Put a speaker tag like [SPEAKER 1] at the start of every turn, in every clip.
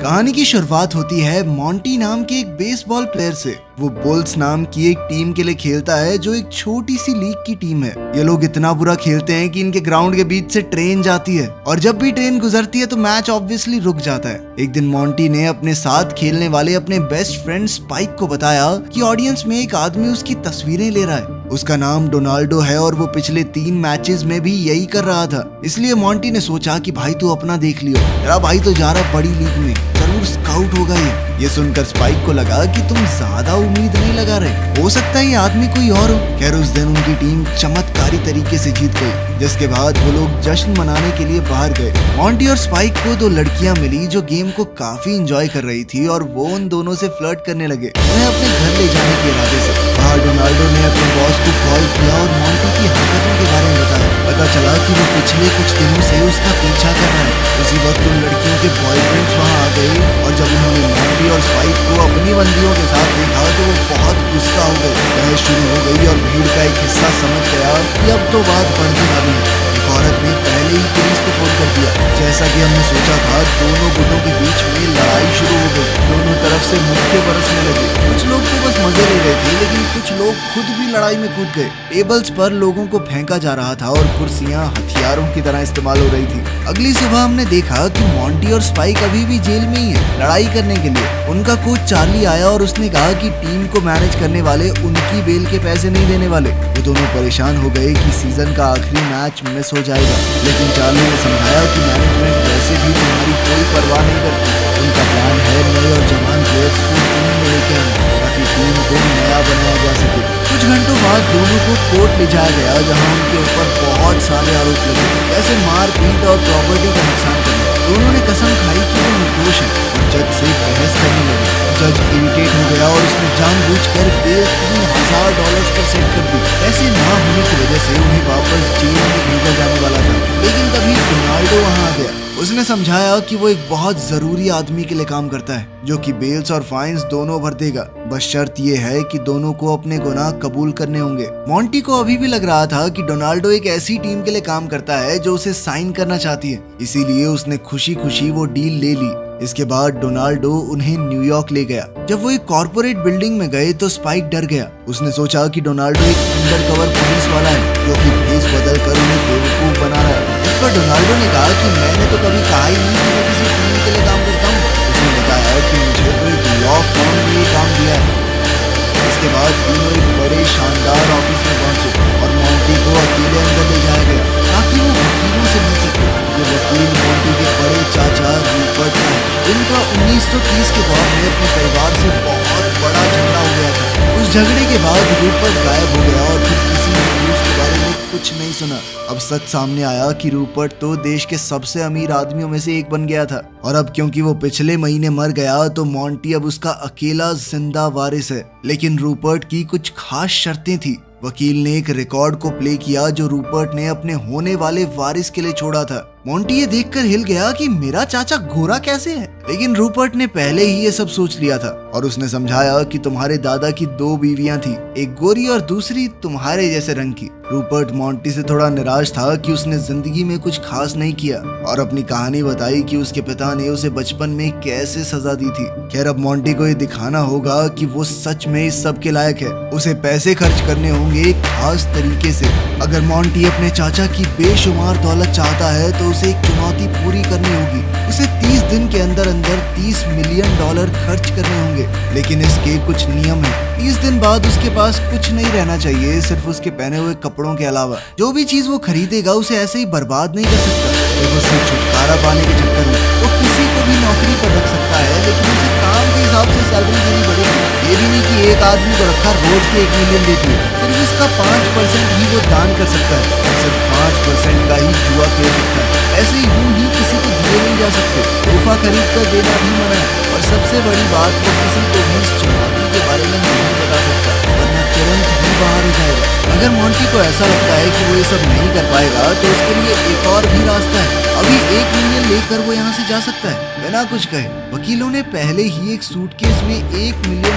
[SPEAKER 1] कहानी की शुरुआत होती है मॉन्टी नाम के एक बेसबॉल प्लेयर से। वो बुल्स नाम की एक टीम के लिए खेलता है जो एक छोटी सी लीग की टीम है। ये लोग इतना बुरा खेलते हैं कि इनके ग्राउंड के बीच से ट्रेन जाती है और जब भी ट्रेन गुजरती है तो मैच ऑब्वियसली रुक जाता है। एक दिन मॉन्टी ने अपने साथ खेलने वाले अपने बेस्ट फ्रेंड स्पाइक को बताया कि ऑडियंस में एक आदमी उसकी तस्वीरें ले रहा है। उसका नाम डोनाल्डो है और वो पिछले 3 मैचेस में भी यही कर रहा था। इसलिए मॉन्टी ने सोचा कि भाई तू अपना देख लियो, तेरा भाई तो जा रहा बड़ी लीग में, जरूर स्काउट होगा ये सुनकर स्पाइक को लगा कि तुम ज्यादा उम्मीद नहीं लगा रहे, हो सकता है ये आदमी कोई और हो। खैर उस दिन उनकी टीम चमत्कारी तरीके से जीत गई, जिसके बाद वो लोग जश्न मनाने के लिए बाहर गए। मॉन्टी और स्पाइक को 2 लड़कियां मिली जो गेम को काफी एंजॉय कर रही थी और वो उन दोनों से फ्लर्ट करने लगे, उन्हें अपने घर ले जाने के इरादे से। बाहर डोनाल्डो ने अपने बॉस को कॉल किया और मॉन्टी की हरकतों के बारे में बताया। पता चला कि वो पिछले कुछ दिनों से उसका पीछा कर रहा है। उसी वक्त उन लड़कियों के बॉयफ्रेंड्स वहाँ आ गए और जब उन्होंने मॉन्टी और स्पाइक को अपनी बंदियों के साथ देखा तो वो बहुत गुस्सा हो गए। बहस शुरू हो गई और भीड़ का एक हिस्सा समझ गया कि अब तो बात बढ़ने वाली है। एक औरत ने पहले ही पुलिस को फोन कर दिया। जैसा कि हमने सोचा था, दोनों गुटों के बीच में लड़ाई शुरू हो गई। दोनों तरफ से मुक्के बरसने लगे। कुछ लोग तो बस मजे ले रहे थे, लेकिन कुछ लोग खुद भी लड़ाई में कूद गए। टेबल्स पर लोगों को फेंका जा रहा था और कुर्सियां हथियारों की तरह इस्तेमाल हो रही थी। अगली सुबह हमने देखा कि मॉन्टी और स्पाइक अभी भी जेल में ही है, लड़ाई करने के लिए। उनका कोच चार्ली आया और उसने कहा कि टीम को मैनेज करने वाले उनकी बेल के पैसे नहीं देने वाले। वो दोनों परेशान हो गए कि सीजन का आखिरी मैच मिस हो जाएगा, लेकिन चार्ली ने समझाया कि मैनेजमेंट वैसे भी तुम्हारी कोई परवाह नहीं करती। उनका प्लान है नए और जवान प्लेयर्स को टीम में लेके आना ताकि टीम को नया बनाया जा सके। कुछ घंटों बाद दोनों को कोर्ट ले जाया गया, जहां उनके ऊपर बहुत सारे आरोप लगे, जैसे मारपीट और प्रॉपर्टी का नुकसान करना। दोनों ने कसम खाई कि वो निर्दोष है और जज से बहस करने लगे। जज इरिटेट हो गया और उसने जानबूझकर बेल $3000 पर सेट कर दी। ऐसे ना होने की वजह से उन्हें वापस जेल में भेजा जाने वाला था, लेकिन तभी डोनाल्डो वहां आ गया। उसने समझाया कि वो एक बहुत जरूरी आदमी के लिए काम करता है, जो कि बेल्स और फाइन्स दोनों भर देगा। बस शर्त ये है कि दोनों को अपने गुनाह कबूल करने होंगे। मॉन्टी को अभी भी लग रहा था कि डोनाल्डो एक ऐसी टीम के लिए काम करता है जो उसे साइन करना चाहती है, इसीलिए उसने खुशी खुशी वो डील ले ली। इसके बाद डोनाल्डो उन्हें न्यूयॉर्क ले गया। जब वो एक कॉर्पोरेट बिल्डिंग में गए तो स्पाइक डर गया। उसने सोचा कि डोनाल्डो एक अंडरकवर पुलिस वाला है जो कि भेस बदल कर उन्हें बेवकूफ बना रहा है। इस पर डोनाल्डो ने कहा कि मैंने तो कभी कहा ही नहीं कि मैं किसी टीम के लिए काम करता हूँ। उसने बताया कि मुझे तो एक लॉ फर्म ने ये काम दिया है। इसके बाद तीनों एक बड़े शानदार ऑफिस में पहुंचे और मॉन्टी को अकेले अंदर ले जाया गया ताकि वो वकीलों से मिल सके। ये वकील मॉन्टी के बड़े चाचा रूपर्ट हैं, जिनका 1930 के दौर में अपने परिवार से बहुत बड़ा झगड़ा हो गया था। उस झगड़े के बाद रूपर्ट गायब हो गया और फिर किसी ने भी उसके बारे में कुछ नहीं सुना। अब सच सामने आया कि रूपर्ट तो देश के सबसे अमीर आदमियों में से एक बन गया था और अब क्योंकि वो पिछले महीने मर गया तो मॉन्टी अब उसका अकेला जिंदा वारिस है। लेकिन रूपर्ट की कुछ खास शर्तें थी। वकील ने एक रिकॉर्ड को प्ले किया जो रूपर्ट ने अपने होने वाले वारिस के लिए छोड़ा था। मॉन्टी ये देखकर हिल गया कि मेरा चाचा गोरा कैसे है, लेकिन रूपर्ट ने पहले ही ये सब सोच लिया था और उसने समझाया कि तुम्हारे दादा की 2 बीवियां थी, एक गोरी और दूसरी तुम्हारे जैसे रंग की। रूपर्ट मॉन्टी से थोड़ा निराश था कि उसने जिंदगी में कुछ खास नहीं किया और अपनी कहानी बताई कि उसके पिता ने उसे बचपन में कैसे सजा दी थी। खैर अब मॉन्टी को ये दिखाना होगा कि वो सच में इस सब के लायक है। उसे पैसे खर्च करने होंगे एक खास तरीके से। अगर मॉन्टी अपने चाचा की बेशुमार दौलत चाहता है तो उसे एक चुनौती पूरी करनी होगी। उसे 30 दिन के अंदर अंदर $30 मिलियन खर्च करने होंगे, लेकिन इसके कुछ नियम हैं। 30 दिन बाद उसके पास कुछ नहीं रहना चाहिए, सिर्फ उसके पहने हुए कपड़ों के अलावा। जो भी चीज वो खरीदेगा उसे ऐसे ही बर्बाद नहीं कर सकता। तो उससे छुटकारा पाने के चक्कर में वो किसी को भी नौकरी पर रख सकता है, लेकिन उसे काम के हिसाब से सैलरी देनी पड़ेगी। ये भी नहीं कि एक आदमी को रखा रोज के 1 मिलियन देती है, सिर्फ इसका 5% ही वो दान कर सकता है, सिर्फ 5% का ही जुआ खेल सकता है। ऐसे यूं ही किसी को दिए नहीं जा सकते। तोहफा खरीद कर देना भी मना है और सबसे बड़ी बात वो किसी को भी इस चुनौती के बारे में नहीं बता सकता, वरना तुरंत ही बाहर हो जाएगा। अगर मॉन्टी को ऐसा लगता है कि वो ये सब नहीं कर पाएगा तो उसके लिए एक और भी रास्ता है। अभी 1 मिलियन लेकर वो यहाँ से जा सकता है बिना कुछ कहे। वकीलों ने पहले ही एक सूटकेस में $1 मिलियन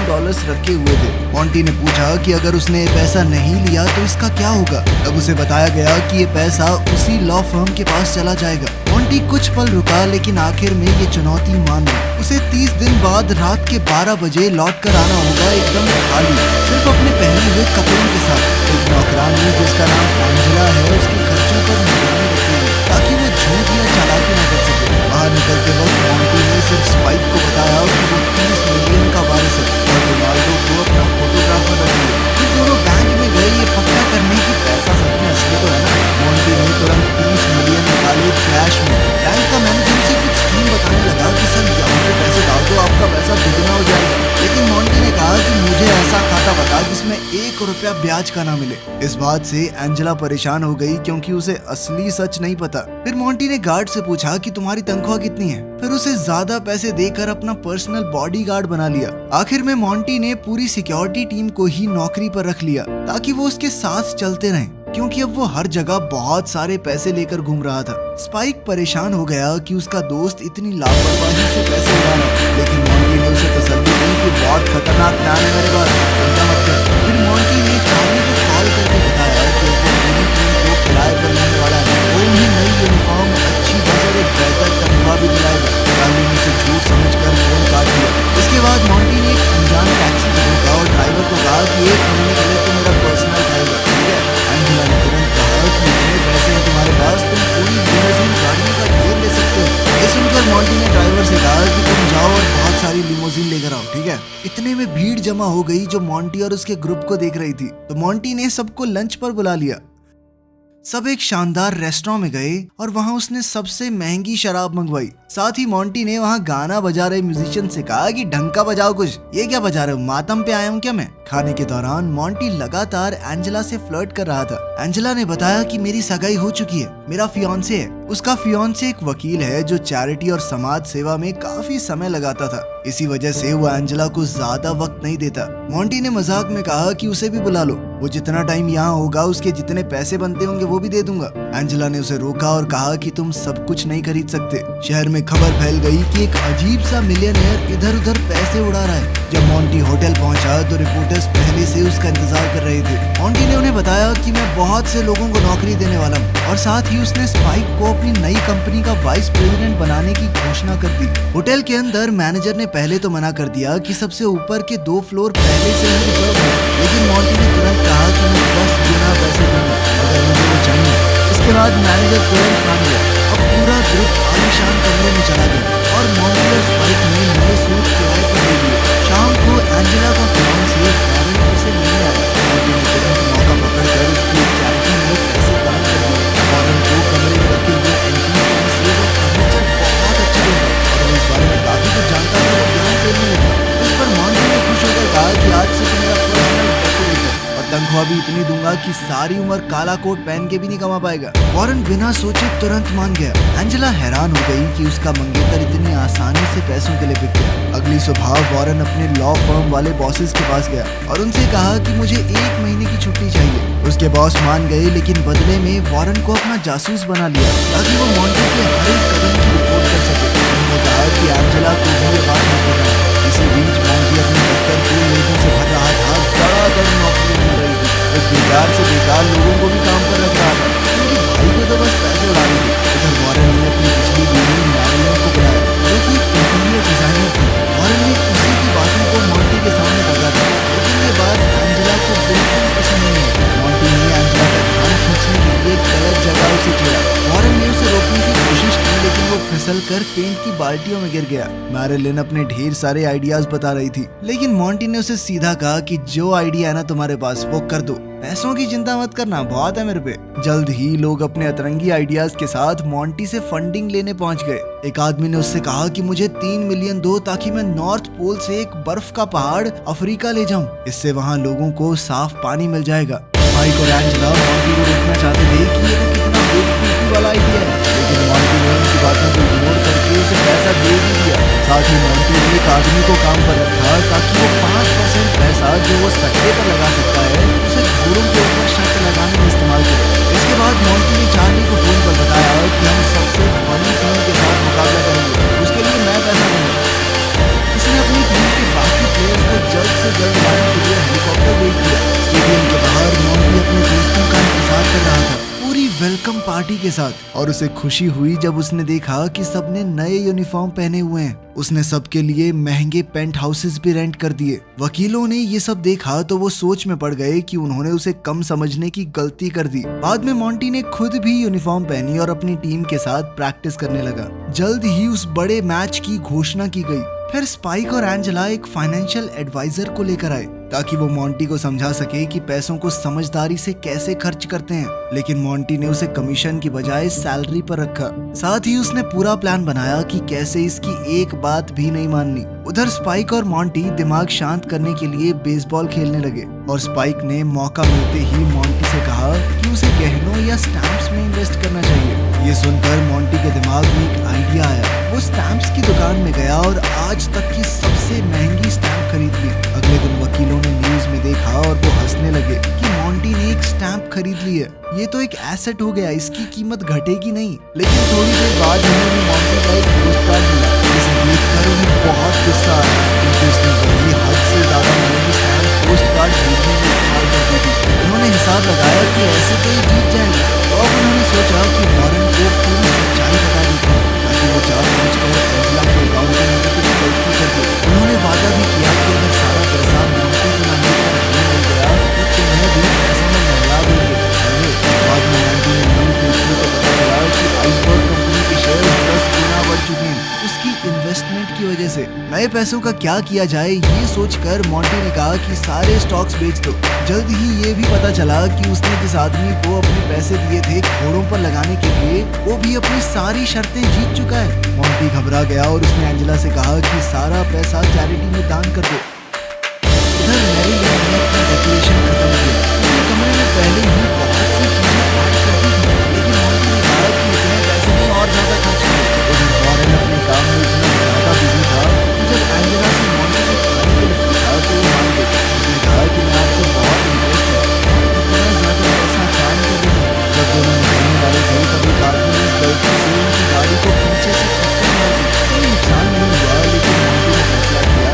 [SPEAKER 1] रखे हुए थे। मॉन्टी ने पूछा कि अगर उसने ये पैसा नहीं लिया तो इसका क्या होगा। तब उसे बताया गया कि ये पैसा उसी लॉ फर्म के पास चला जाएगा। मॉन्टी कुछ पल रुका, लेकिन आखिर में ये चुनौती मान ली। उसे 30 दिन बाद रात के 12 बजे लौट कर आना होगा, एकदम खाली, सिर्फ अपने पहने हुए कपड़ों के साथ। एक नौकरानी जिसका नाम एंजेला है, उसके खर्चों पर निगरानी रखेगी ताकि वो झूठ या चालाकी न कर सके। बाहर निकलते वक्त मॉन्टी ने सिर्फ स्पाइक को बताया कि वो 30 मिलियन का वारिस है और रोनाल्डो को अपना फोटोग्राफर रख लिया। ये दोनों बैंक में गए ये पक्का करने की पैसा सच में असली तो है ना। मॉन्टी ने तुरंत 30 मिलियन निकाले कैश में। बैंक का मैनेजर उसे कुछ स्कीम बताने लगा कि सर यहाँ पे पैसे डाल दो, आपका पैसा दुगना हो जाएगा। लेकिन मॉन्टी ने कहा कि मुझे ऐसा खाता बता जिसमें 1 रुपया ब्याज का ना मिले। इस बात से एंजेला परेशान हो गई क्योंकि उसे असली सच नहीं पता। फिर मॉन्टी ने गार्ड से पूछा कि तुम्हारी तनख्वाह कितनी है। फिर उसे ज्यादा पैसे देकर अपना पर्सनल बॉडीगार्ड बना लिया। आखिर में मॉन्टी ने पूरी सिक्योरिटी टीम को ही नौकरी पर रख लिया ताकि वो उसके साथ चलते रहें, क्योंकि अब वो हर जगह बहुत सारे पैसे लेकर घूम रहा था। स्पाइक परेशान हो गया कि उसका दोस्त इतनी लापरवाही से पैसे उड़ा रहा है, लेकिन मॉन्टी ने उसे तसल्ली दी कि बहुत खतरनाक प्लान है मेरे पास, चिंता मत कर। फिर मॉन्टी ने चार्ली को कॉल करके बताया कि वो पूरी टीम को किराए पर लेने वाला है। वो उन्हें नई यूनिफॉर्म, अच्छी बस और एक बेहतर तनख्वाह भी दिलाएगा। चार्ली ने उसे झूठ समझकर फोन काट दिया। इसके बाद मॉन्टी ने एक अनजान टैक्सी रोका और ड्राइवर को कहा कि 1 महीने के लिए तुम मेरा पर्सनल ड्राइवर, ठीक है। एंजेला ने तुरंत कहा कि इतने पैसे हैं तुम्हारे पास, तुम पूरी लिमोजिन गाड़ियों का ढेर ले सकते हो। ये सुनकर मॉन्टी ने ड्राइवर से कहा कि तुम जाओ और बहुत सारी लिमोजिन लेकर आओ, ठीक है। इतने में भीड़ जमा हो गई जो मॉन्टी और उसके ग्रुप को देख रही थी, तो मॉन्टी ने सबको लंच पर बुला लिया। सब एक शानदार रेस्टोरेंट में गए और वहां उसने सबसे महंगी शराब मंगवाई। साथ ही मॉन्टी ने वहां गाना बजा रहे म्यूजिशियन से कहा कि ढंग का बजाओ कुछ, ये क्या बजा रहे हो, मातम पे आया हूँ क्या मैं। खाने के दौरान मॉन्टी लगातार एंजेला से फ्लर्ट कर रहा था। एंजेला ने बताया कि मेरी सगाई हो चुकी है, मेरा फियांसे है। उसका फियांसे एक वकील है जो चैरिटी और समाज सेवा में काफी समय लगाता था, इसी वजह से वो एंजेला को ज्यादा वक्त नहीं देता। मॉन्टी ने मजाक में कहा कि उसे भी बुला लो, वो जितना टाइम यहाँ होगा उसके जितने पैसे बनते होंगे वो भी दे दूंगा। एंजेला ने उसे रोका और कहा कि तुम सब कुछ नहीं खरीद सकते। शहर में खबर फैल गई कि एक अजीब सा मिलियनेयर इधर उधर पैसे उड़ा रहा है। जब मॉन्टी होटल पहुंचा तो रिपोर्टर्स पहले से उसका इंतजार कर रहे थे। मॉन्टी ने उन्हें बताया कि मैं बहुत से लोगों को नौकरी देने वाला हूँ, और साथ ही उसने स्पाइक को अपनी नई कंपनी का वाइस प्रेसिडेंट बनाने की घोषणा कर दी। होटल के अंदर मैनेजर ने पहले तो मना कर दिया कि सबसे ऊपर के 2 फ्लोर पहले से ही रिजर्व है, लेकिन मॉन्टी ने तुरंत कहा कि मैं 10 गुना पैसे दूंगा अगर मुझे वो चाहिए। इसके बाद मैनेजर तुरंत मान गया। अब पूरा ग्रुप आलीशान कमरे में चला गया और मॉन्टी और स्पाइक ने नए सूट किराए पर ले लिए। शाम को एंजेला का फियांसे फॉरेन उसे मिलने आया। मॉन्टी ने तुरंत मौका पकड़कर उसकी चैरिटी में पैसे दान कर दिए। फॉरेन को कमरे में रखे हुए एंटीक पीसेस और फर्नीचर बहुत अच्छे लगे और इस बारे में काफी कुछ जानता था और ज्ञान देने लगा। इस पर मॉन्टी ने खुश होकर कहा कि आज से तुम मेरा पर्सनल डेकोरेटर, और तनख्वाह भी इतनी दूंगा कि सारी उम्र काला कोट पहन के भी नहीं कमा पाएगा। वॉरेन बिना सोचे तुरंत मान गया। एंजेला हैरान हो गई कि उसका मंगेतर इतनी आसानी से पैसों के लिए बिक गया। अगली सुबह वॉरेन अपने लॉ फर्म वाले बॉसेस के पास गया और उनसे कहा कि मुझे 1 महीने की छुट्टी चाहिए। उसके बॉस मान गए, लेकिन बदले में वॉरेन को अपना जासूस बना लिया ताकि वो मॉन्टी के हर एक कदम की रिपोर्ट कर सके। उन्होंने कहा कि एंजेला को भी ये बात नहीं पता। इसी बीच मॉन्टी अपने दफ्तर को लोगों से भर रहा था, धड़ाधड़ नौकरियां मिल रही थी। वो बेकार से बेकार लोगों को भी काम पर रख रहा था, क्योंकि भाई को तो बस पैसे उड़ाने थे। उधर वॉरेन ने अपनी पिछली बीवी मैरिलन को बुलाया, जो कि इंटीरियर डिजाइनर थी। वॉरेन ने उसी की बातों को मॉन्टी के सामने रखा था, लेकिन ये बात एंजेला को बिल्कुल पसंद नहीं आई। मॉन्टी ने एंजेला का ध्यान खींचने के लिए गलत जगह उसे छेड़ा। वॉरेन ने उसे रोकने की कोशिश की, लेकिन वो फिसल कर पेंट की बाल्टियों में गिर गया। मैरिलन अपने ढेर सारे आइडियाज बता रही थी, लेकिन मॉन्टी ने उसे सीधा कहा कि जो आइडिया है ना तुम्हारे पास वो कर दो, पैसों की चिंता मत करना, बहुत है मेरे पे। जल्द ही लोग अपने अतरंगी आइडियाज के साथ मॉन्टी से फंडिंग लेने पहुंच गए। एक आदमी ने उससे कहा कि मुझे 3 मिलियन दो ताकि मैं नॉर्थ पोल से एक बर्फ का पहाड़ अफ्रीका ले जाऊं, इससे वहां लोगों को साफ पानी मिल जाएगा। स्पाइक और एंजेला मॉन्टी को रोकना चाहते थे कि ये तो कितना बेवकूफी वाला आइडिया है, लेकिन मॉन्टी ने उनकी बातों को इग्नोर करके उसे पैसा दे भी दिया। साथ ही मॉन्टी ने एक आदमी को काम पर रखा ताकि वो 5% पैसा जो वो सट्टे पर लगा सकता है उसे घोड़ों के ऊपर शर्त लगाने में इस्तेमाल करे। इसके बाद मॉन्टी ने चार्ली को फोन पर बताया कि हम सबसे बड़ी टीम के साथ मुकाबला करेंगे, उसके लिए मैं पैसा दूंगा। उसने अपनी टीम के बाकी प्लेयर्स को जल्द से जल्द लाने के लिए हेलीकॉप्टर भेज दिया। स्टेडियम के बाहर मॉन्टी अपने दोस्तों का इंतजार कर रहा था। पूरी वेलकम पार्टी के साथ और उसे खुशी हुई जब उसने देखा कि सबने नए यूनिफॉर्म पहने हुए हैं। उसने सबके लिए महंगे पेंट हाउसेस भी रेंट कर दिए। वकीलों ने ये सब देखा तो वो सोच में पड़ गए कि उन्होंने उसे कम समझने की गलती कर दी। बाद में मॉन्टी ने खुद भी यूनिफॉर्म पहनी और अपनी टीम के साथ प्रैक्टिस करने लगा। जल्द ही उस बड़े मैच की घोषणा की गई। फिर स्पाइक और एंजेला एक फाइनेंशियल एडवाइजर को लेकर आए ताकि वो मॉन्टी को समझा सके कि पैसों को समझदारी से कैसे खर्च करते हैं। लेकिन मॉन्टी ने उसे कमीशन की बजाय सैलरी पर रखा। साथ ही उसने पूरा प्लान बनाया कि कैसे इसकी एक बात भी नहीं माननी। उधर स्पाइक और मॉन्टी दिमाग शांत करने के लिए बेसबॉल खेलने लगे और स्पाइक ने मौका मिलते ही मॉन्टी से कहा कि उसे गहनों या स्टैम्प्स में इन्वेस्ट करना चाहिए। ये सुनकर मॉन्टी के दिमाग में एक आइडिया आया। वो स्टैम्प्स की दुकान में गया और आज तक की सबसे महंगी स्टैम्प खरीद ली। अगले दिन वकीलों ने न्यूज में देखा और वो हंसने लगे कि मॉन्टी ने एक स्टैम्प खरीद ली है। ये तो एक एसेट हो गया, इसकी कीमत घटेगी नहीं। लेकिन थोड़ी देर बाद उन्होंने मॉन्टी का एक पोस्ट कार्ड मिला जिसे देखकर उन्हें बहुत गुस्सा आया क्योंकि उसने वही हद से ज्यादा महंगी स्टैम्प पोस्ट कार्ड खरीदने में इस्तेमाल कर दी थी। उन्होंने हिसाब लगाया कि ऐसे तो ये जीत जाएगा। तो अब उन्होंने सोचा कि वॉरेन को पूरी सच्चाई बता देते हैं ताकि वो जानबूझकर एंजेला के अकाउंट में कुछ गलती कर दे। उन्होंने वादा भी किया कि अगर सारा पैसा मॉन्टी के नाम पर रखने हो गया तो तुम्हें भी पैसे में नहला देंगे। बाद में मॉन्टी ने न्यूज देखने को पता चला कि आइसबर्ग कंपनी के शेयर 10 गुना बढ़ चुके हैं उसकी इन्वेस्टमेंट की वजह से। नए पैसों का क्या किया जाए ये सोचकर मॉन्टी ने कहा कि सारे स्टॉक्स बेच दो। जल्द ही ये भी पता चला कि उसने जिस आदमी को अपने पैसे दिए थे घोड़ों पर लगाने के लिए वो भी अपनी सारी शर्तें जीत चुका है। मॉन्टी घबरा गया और उसने एंजेला से कहा कि सारा पैसा चैरिटी में दान कर दो। उधर मैरीलैंड ने अपना डेकोरेशन खत्म किया। उसने कमरे में पहले ही बहुत सी चीजें ऐड कर दी थी लेकिन मॉन्टी ने कहा कि इतने पैसे में और ज्यादा खर्च करो। उधर वॉरेन अपने काम में इतना ज्यादा बिजी था कि जब एंजेला से मॉन्टी को खाने के लिए पूछा तो वो मान गई। उसने कहा कि मैं आपसे बहुत इंटरेस्ट है, इतना ज्यादा पैसा काम कर रही हूँ। जब दोनों निकलने वाले थे तभी एक आदमी ने गलती से उनकी गाड़ी को पीछे से टक्कर मार दी। कोई नुकसान नहीं हुआ लेकिन मॉन्टी ने फैसला किया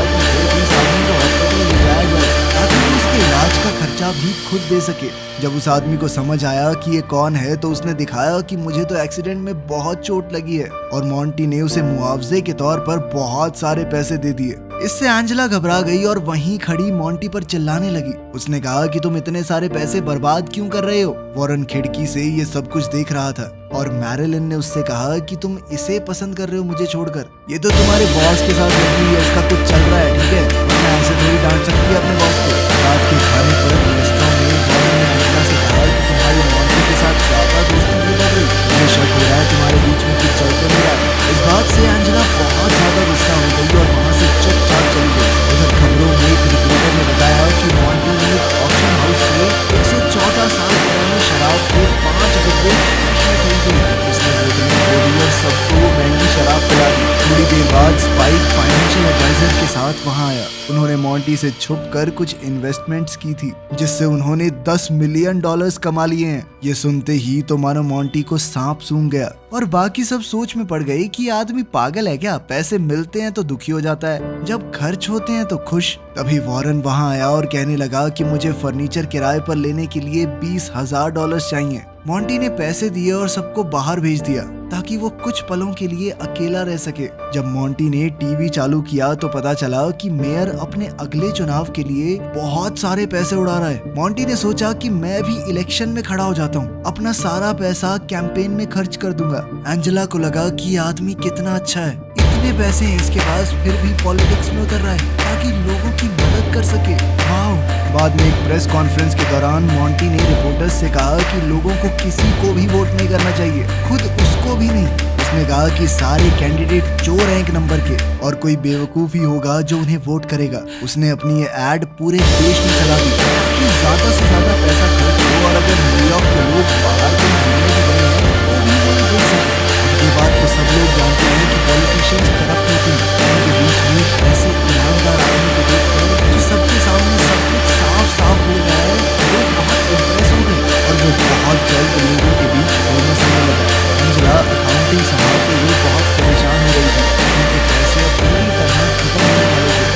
[SPEAKER 1] कि इस आदमी को हॉस्पिटल ले जाया जाए ताकि वो उसके इलाज का खर्चा भी खुद दे सके। जब उस आदमी को समझ आया कि ये कौन है तो उसने दिखाया कि मुझे तो एक्सीडेंट में बहुत चोट लगी है और मॉन्टी ने उसे मुआवजे के तौर पर बहुत सारे पैसे दे दिए। इससे एंजेला घबरा गई और वहीं खड़ी मॉन्टी पर चिल्लाने लगी। उसने कहा कि तुम इतने सारे पैसे बर्बाद क्यों कर रहे हो। वॉरेन खिड़की से ये सब कुछ देख रहा था और मैरिलिन ने उससे कहा कि तुम इसे पसंद कर रहे हो मुझे छोड़कर। ये तो तुम्हारे बॉस के साथ लगी है, इसका कुछ चल रहा है, ठीक है? वरना ऐसे थोड़ी डांट सकती है अपने बॉस को। रात के खाने पर रेस्टोरेंट में वॉरेन ने एंजेला से कहा कि तुम्हारी मॉन्टी के साथ ज्यादा दोस्ती क्यों कर रही? मुझे शक हो रहा है तुम्हारे बीच में कुछ चल तो नहीं रहा। इस बात से एंजेला बहुत ज्यादा गुस्सा हो गई और वहाँ से चुपचाप चली गई। उधर खबरों में एक रिपोर्टर ने बताया कि मॉन्टी ने एक ऑक्शन हाउस से 114 साल पुरानी शराब के 5 डिब्बे खरीदे। उसने बोतलें खोली और सबको महंगी शराब पिला दी। थोड़ी देर बाद स्पाइक फाइनेंशियल एडवाइजर के साथ वहां आया। उन्होंने मॉन्टी से छुपकर कुछ इन्वेस्टमेंट्स की थी जिससे उन्होंने $10 मिलियन कमा लिए हैं। ये सुनते ही तो मानो मॉन्टी को सांप सूंघ गया और बाकी सब सोच में पड़ गए कि आदमी पागल है क्या। पैसे मिलते हैं तो दुखी हो जाता है, जब खर्च होते हैं तो खुश। तभी वॉरेन वहां आया और कहने लगा कि मुझे फर्नीचर किराए पर लेने के लिए $20,000 चाहिए। मॉन्टी ने पैसे दिए और सबको बाहर भेज दिया ताकि वो कुछ पलों के लिए अकेला रह सके। जब मॉन्टी ने टीवी चालू किया तो पता चला कि मेयर अपने अगले चुनाव के लिए बहुत सारे पैसे उड़ा रहा है। मॉन्टी ने सोचा कि मैं भी इलेक्शन में खड़ा हो जाता हूँ, अपना सारा पैसा कैंपेन में खर्च कर दूंगा। एंजेला को लगा कि ये आदमी कितना अच्छा है, इतने पैसे हैं इसके पास फिर भी पॉलिटिक्स में उतर रहा है ताकि लोगों की मदद कर सके। वाह। बाद में एक प्रेस कॉन्फ्रेंस के दौरान मॉन्टी ने रिपोर्टर्स से कहा कि लोगों को किसी को भी वोट नहीं करना चाहिए, खुद उसको भी नहीं। उसने कहा कि सारे कैंडिडेट चोर हैं एक नंबर के और कोई बेवकूफ ही होगा जो उन्हें वोट करेगा। उसने अपनी ये एड पूरे देश में चला दी कि ज्यादा से ज्यादा पैसा खर्च हो और अगर न्यूयॉर्क के लोग बाहर के घूमने भी गए हैं तो भी वो देख सके। ये बात तो सब लोग जानते हैं कि पॉलिटिशियंस करप्ट होते हैं। उनके बीच में ऐसे ईमानदार आदमी को देखकर जो सबके सामने सब कुछ साफ साफ बोल रहा है, लोग बहुत इम्प्रेस हो गए और वो बहुत जल्द लोगों के बीच फेमस होने लगा। एंजेला अकाउंटिंग संभालते हुए बहुत परेशान हो रही थी, उनके पैसे अब पूरी तरह खत्म होने वाले थे।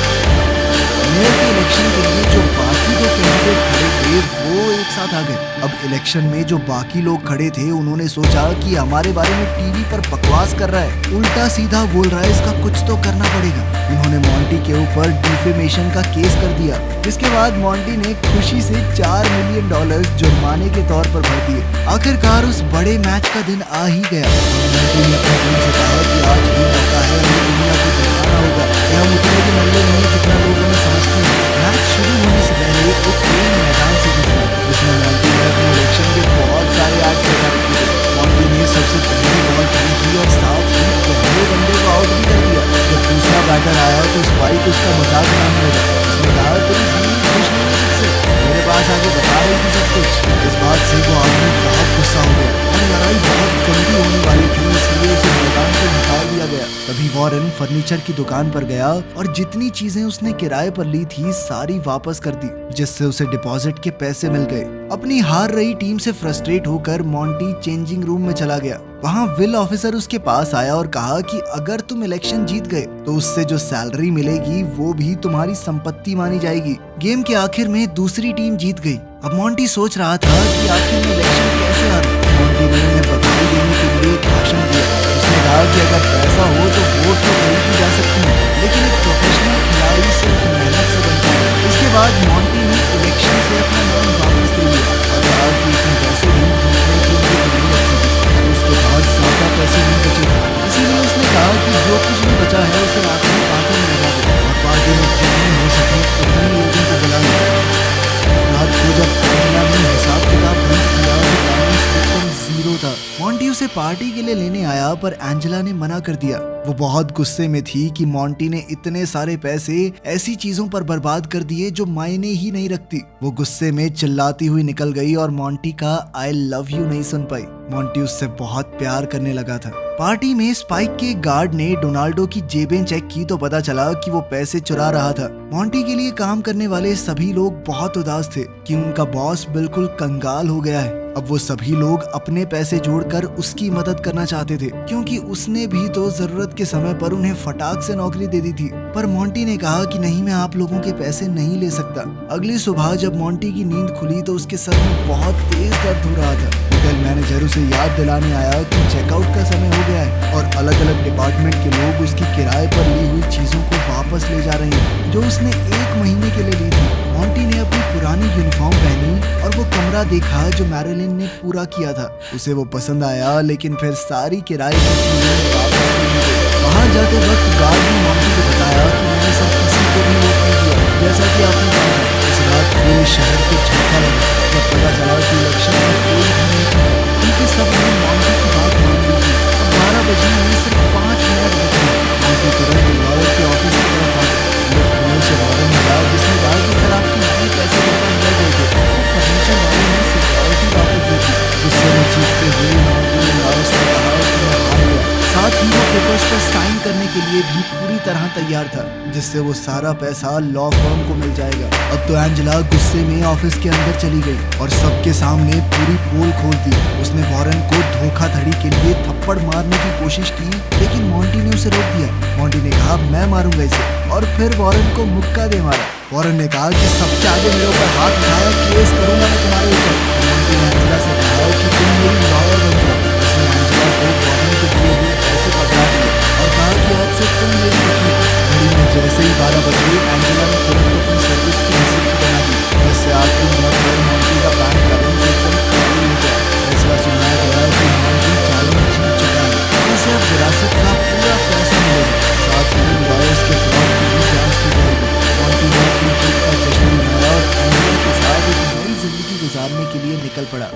[SPEAKER 1] मेयर के इलेक्शन के लिए जो बाकी दो कैंडिडेट खड़े थे वो एक साथ आ गए। अब इलेक्शन में जो बाकी लोग खड़े थे उन्होंने सोचा कि हमारे बारे में टीवी पर बकवास कर रहा है, उल्टा सीधा बोल रहा है, इसका कुछ तो करना पड़ेगा। उन्होंने मॉन्टी के ऊपर डिफेमेशन का केस कर दिया, जिसके बाद मॉन्टी ने खुशी से $4 मिलियन जुर्माने के तौर पर भर दिए। आखिरकार उस बड़े मैच का दिन आ ही गया। मॉन्टी ने अपनी टीम से कहा कि आज ही मौका है, हमें दुनिया को दिखाना होगा कि हम उतने के नल्ले नहीं जितना लोग हमें समझते हैं। मैच शुरू होने से पहले एक ट्रेन मैदान से गुजरा, जिसमें मॉन्टी ने अपने इलेक्शन के बहुत सारे एड्स लगा रखे थे। मॉन्टी ने सबसे पहली बॉल खेली थी और साथ ही पहले बंदे को आउट भी कर दिया। जब दूसरा बैटर आया तो स्पाइक उसका मजाक उड़ाने लगा। उसने कहा, तेरी टीम खुश नहीं है मुझसे, मेरे पास आके बता रही थी सब कुछ। इस बात से वो आदमी बहुत गुस्सा हो गया और लड़ाई बहुत गंदी होने वाली थी, इसलिए उसे मैदान से निकाल दिया गया। तभी वॉरेन फर्नीचर की दुकान पर गया और जितनी चीजें उसने किराए पर ली थी सारी वापस कर दी, जिससे उसे डिपॉजिट के पैसे मिल गए। अपनी हार रही टीम से फ्रस्ट्रेट होकर मॉन्टी चेंजिंग रूम में चला गया। वहाँ विल ऑफिसर उसके पास आया और कहा कि अगर तुम इलेक्शन जीत गए तो उससे जो सैलरी मिलेगी वो भी तुम्हारी संपत्ति मानी जाएगी। गेम के आखिर में दूसरी टीम जीत गई। अब मॉन्टी सोच रहा था कि आखिर में इलेक्शन कैसे हारा। मॉन्टी ने उन्हें बधाई देने के लिए एक भाषण दिया। उसने कहा कि अगर पैसा हो तो वोट तो खरीदी जा सकती है, लेकिन एक प्रोफेशनल खिलाड़ी सिर्फ मेहनत से बनता है। इसके बाद मॉन्टी ने इलेक्शन से अपना नाम वापस ले लिया और कहा कि उसने पैसे भी जीतने के लिए नहीं रखे थे। उसके पास ज्यादा पैसे नहीं बचे थे, इसीलिए उसने कहा कि जो कुछ भी बचा है उसे आखिरी पार्टी में लगा दो और पार्टी में जितने हो सके उतने लोगों को बुला लिया। रात को जब एंजेला ने हिसाब किताब बंद किया तो बैलेंस एकदम 0 था। मॉन्टी उसे पार्टी के लिए लेने आया पर एंजेला ने मना कर दिया। वो बहुत गुस्से में थी कि मॉन्टी ने इतने सारे पैसे ऐसी चीजों पर बर्बाद कर दिए जो मायने ही नहीं रखती। वो गुस्से में चिल्लाती हुई निकल गई और मॉन्टी का आई लव यू नहीं सुन पाई। मॉन्टी उससे बहुत प्यार करने लगा था। पार्टी में स्पाइक के गार्ड ने डोनाल्डो की जेबें चेक की तो पता चला कि वो पैसे चुरा रहा था। मॉन्टी के लिए काम करने वाले सभी लोग बहुत उदास थे कि उनका बॉस बिल्कुल कंगाल हो गया है। अब वो सभी लोग अपने पैसे जोड़कर उसकी मदद करना चाहते थे, क्योंकि उसने भी तो जरूरत के समय पर उन्हें फटाक से नौकरी दे दी थी। पर मॉन्टी ने कहा कि नहीं, मैं आप लोगों के पैसे नहीं ले सकता। अगली सुबह जब मॉन्टी की नींद खुली तो उसके सर में बहुत तेज दर्द हो रहा था। होटल मैनेजर उसे याद दिलाने आया कि चेकआउट का समय हो गया है और अलग अलग डिपार्टमेंट के लोग उसकी किराए पर ली हुई चीजों को वापस ले जा रहे हैं जो उसने 1 महीने के लिए ली थी। मॉन्टी ने अपनी पुरानी यूनिफॉर्म पहनी और वो कमरा देखा जो मैरिलिन ने पूरा किया था। उसे वो पसंद आया, लेकिन फिर सारी किराए की चीजें वापस नहीं दी। वहाँ जाते वक्त गार्ड ने मॉन्टी को बताया कि मैंने सब किसी को भी वोट नहीं दिया, जैसा कि आपने कहा। इस रात पूरे शहर को झटका लगा जब पता चला कि इलेक्शन में कोई भी नहीं था, क्योंकि सबने मॉन्टी की बात मान ली थी। अब 12 बजने में सिर्फ 5 मिनट बचे। मॉन्टी तुरंत लॉयर के ऑफिस की तरफ आ गया। से वॉरेन मिला, जिसने कहा कि सर आपकी टीम कैसे बर्बाद रह गए थे। फर्नीचर वाले ने सिक्योरिटी वापस दी थी। गुस्से में चीखते हुए मॉन्टी ने लॉयर से कहा कि मैं हार गया। साथ ही वो पेपर्स पर साइन करने के लिए भी पूरी तरह तैयार था, जिससे वो सारा पैसा लॉ फर्म को मिल जाएगा। अब तो एंजेला गुस्से में ऑफिस के अंदर चली गई और सबके सामने पूरी पोल खोल दी। उसने वॉरेन को धोखाधड़ी के लिए थप्पड़ मारने की कोशिश की, लेकिन मॉन्टी ने उसे रोक दिया। मॉन्टी ने कहा, मैं मारूंगा इसे, और फिर वॉरेन को मुक्का दे मारा। वॉरेन ने कहा कि सबसे आगे मेरे ऊपर हाथ उठाया, केस करूंगा मैं तुम्हारे ऊपर। मॉन्टी ने एंजेला से कहा कि तुम मेरी लॉयर बन जाओ। उसने एंजेला को वॉरेन के दिए हुए पैसे पकड़ा दिए और कहा कि आज से तुम मेरी वकील। घड़ी में जैसे ही 12 बजे एंजेला ने तुरंत अपनी सर्विस की रिसिप्ट बना दी, जिससे आखिरी मिनट पर मॉन्टी का बैंक बैलेंस एकदम खाली हो गया। फैसला सुनाया गया कि मॉन्टी चालान जीत चुका है, इसे अब विरासत का पूरा पैसा मिलेगा। साथ ही लॉयर्स के फ्रॉड की भी जांच की जाएगी। मॉन्टी ने अपनी जीत का जश्न मनाया और एंजेला के साथ एक नई जिंदगी गुजारने के लिए निकल पड़ा।